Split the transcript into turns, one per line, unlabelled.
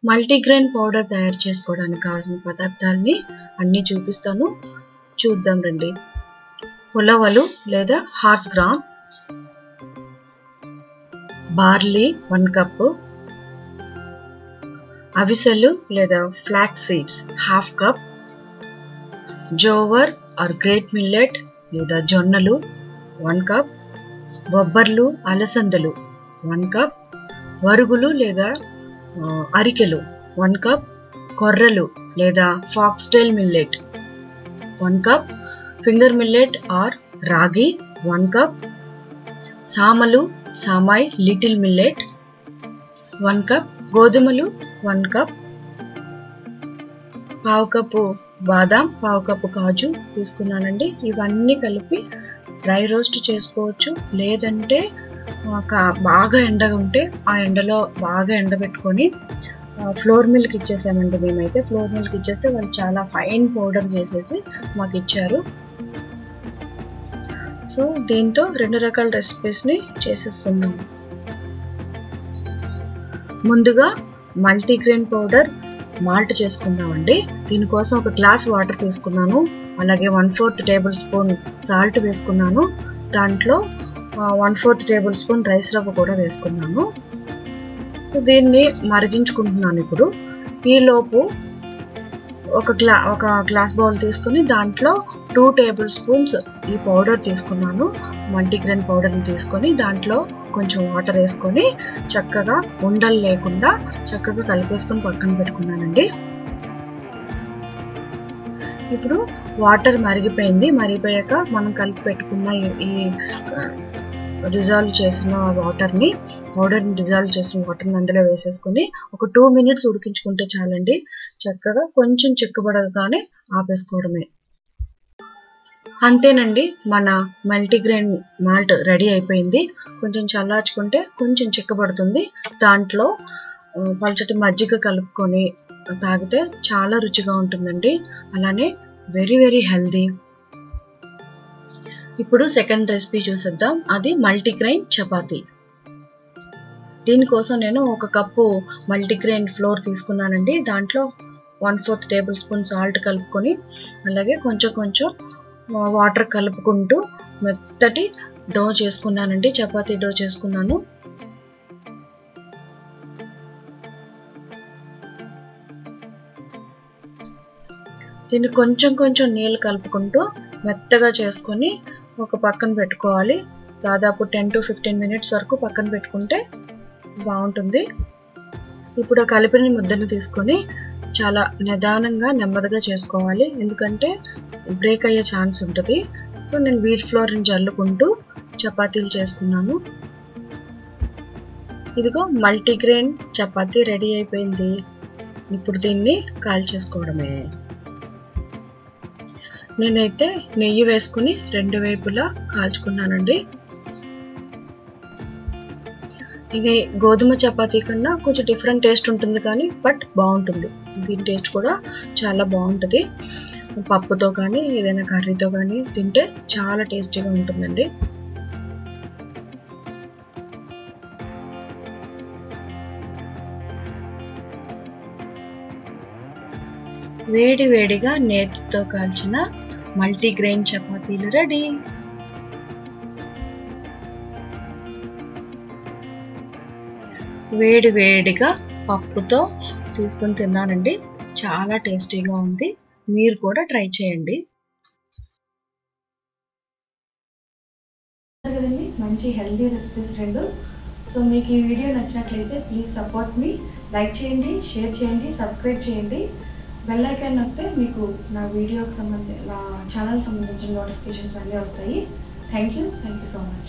Multigrain powder తయారు చేసుకోవడానికి కావాల్సిన పదార్థాలని అన్నీ చూపిస్తాను, చూద్దాం రండి. ఉలవలు లేదా హార్స్ గ్రామ్, బార్లీ 1 కప్పు, అవిసెలు లేదా flax seeds 1/2 cup, jowar or great millet లేదా జొన్నలు 1 కప్, బొబ్బర్లు అలసందలు 1 కప్, వరుగులు లేదా అరికెలు 1 కప్, కొర్రలు లేదా foxtail millet 1 cup, finger millet or ragi 1 cup, సామలు సామాయ్ లిటిల్ మిల్లెట్ 1 కప్, గోధుమలు 1 కప్, 1/2 కప్పు బాదాం, 1/2 కప్పు కాజు తీసుకున్నానండి. ఇవన్నీ కలిపి డ్రై రోస్ట్ చేసుకోవచ్చు, లేదంటే బాగా ఎండగా ఉంటే ఆ ఎండలో బాగా ఎండబెట్టుకొని ఫ్లోర్ మిల్క్ ఇచ్చేసామండి. మేమైతే ఫ్లోర్ మిల్క్ ఇచ్చేస్తే వాళ్ళు చాలా ఫైన్ పౌడర్ చేసేసి మాకు ఇచ్చారు. సో దీంతో 2 రకాల రెసిపీస్ని చేసేసుకుందాం. ముందుగా మల్టీగ్రెయిన్ పౌడర్ మాల్ట్ చేసుకుందామండి. దీనికోసం 1 గ్లాస్ వాటర్ తీసుకున్నాను, అలాగే 1/4 టేబుల్ స్పూన్ సాల్ట్ వేసుకున్నాను, దాంట్లో 1/4 టేబుల్ స్పూన్ రైస్ రవ్వ కూడా వేసుకున్నాను. సో దీన్ని మరిగించుకుంటున్నాను. ఇప్పుడు ఈలోపు ఒక గ్లాస్ బౌల్ తీసుకుని దాంట్లో 2 టేబుల్ స్పూన్స్ ఈ పౌడర్ తీసుకున్నాను. మల్టీగ్రెయిన్ పౌడర్ని తీసుకొని దాంట్లో కొంచెం వాటర్ వేసుకొని చక్కగా ఉండలు లేకుండా చక్కగా కలిపేసుకొని పక్కన పెట్టుకున్నానండి. ఇప్పుడు వాటర్ మరిగిపోయింది. మరిగిపోయాక మనం కలిపి పెట్టుకున్న ఈ డిజాల్వ్ చేసిన పౌడర్ని డిజాల్వ్ చేసిన వాటర్ని అందులో వేసేసుకొని ఒక 2 మినిట్స్ ఉడికించుకుంటే చాలండి. చక్కగా కొంచెం చిక్కబడగానే ఆపేసుకోవడమే. అంతేనండి, మన మల్టీగ్రెయిన్ మాల్ట్ రెడీ అయిపోయింది. కొంచెం చల్లార్చుకుంటే కొంచెం చిక్కబడుతుంది. దాంట్లో పల్చటి మజ్జిగ కలుపుకొని తాగితే చాలా రుచిగా ఉంటుందండి. అలానే వెరీ వెరీ హెల్దీ. ఇప్పుడు సెకండ్ రెసిపీ చూసేద్దాం. అది మల్టీగ్రెయిన్ చపాతీ. దీనికోసం నేను 1 కప్పు మల్టీగ్రెయిన్ ఫ్లోర్ తీసుకున్నానండి. దాంట్లో 1/4 టేబుల్ స్పూన్ సాల్ట్ కలుపుకొని అలాగే కొంచెం కొంచెం వాటర్ కలుపుకుంటూ మెత్తటి డో చేసుకున్నానండి. చపాతీ డో చేసుకున్నాను. దీన్ని కొంచెం కొంచెం నీళ్ళు కలుపుకుంటూ మెత్తగా చేసుకొని ఒక పక్కన పెట్టుకోవాలి. దాదాపు 10 to 15 మినిట్స్ వరకు పక్కన పెట్టుకుంటే బాగుంటుంది. ఇప్పుడు ఆ కలిపిన ముద్దను తీసుకొని చాలా నిదానంగా నెమ్మదిగా చేసుకోవాలి, ఎందుకంటే బ్రేక్ అయ్యే ఛాన్స్ ఉంటుంది. సో నేను వీట్ ఫ్లోర్ని జల్లుకుంటూ చపాతీలు చేసుకున్నాను. ఇదిగో మల్టీగ్రెయిన్ చపాతీ రెడీ అయిపోయింది. ఇప్పుడు దీన్ని కాల్చేసుకోవడమే. నేనైతే నెయ్యి వేసుకుని 2 వైపులా కాల్చుకున్నానండి. ఇది గోధుమ చపాతీ కన్నా కొంచెం డిఫరెంట్ టేస్ట్ ఉంటుంది, కానీ బట్ బాగుంటుంది. దీని టేస్ట్ కూడా చాలా బాగుంటుంది. పప్పుతో కానీ ఏదైనా కర్రీతో కానీ తింటే చాలా టేస్టీగా ఉంటుందండి. వేడి వేడిగా నేతితో కాల్చిన మల్టీగ్రెయిన్ చపాతీలు రెడీ. వేడి వేడిగా పప్పుతో తీసుకొని తిన్నానండి. చాలా టేస్టీగా ఉంది. మీరు కూడా ట్రై చేయండి. కదండి, మంచి హెల్దీ రెసిపీస్ 2. సో మీకు ఈ వీడియో నచ్చినట్లయితే ప్లీజ్ సపోర్ట్ మీ, లైక్ చేయండి, షేర్ చేయండి, సబ్స్క్రైబ్ చేయండి. బెల్ ఐకాన్ నొక్కితే మీకు నా వీడియోకి నా ఛానల్ సంబంధించిన నోటిఫికేషన్స్ అన్నీ వస్తాయి. Thank you so much.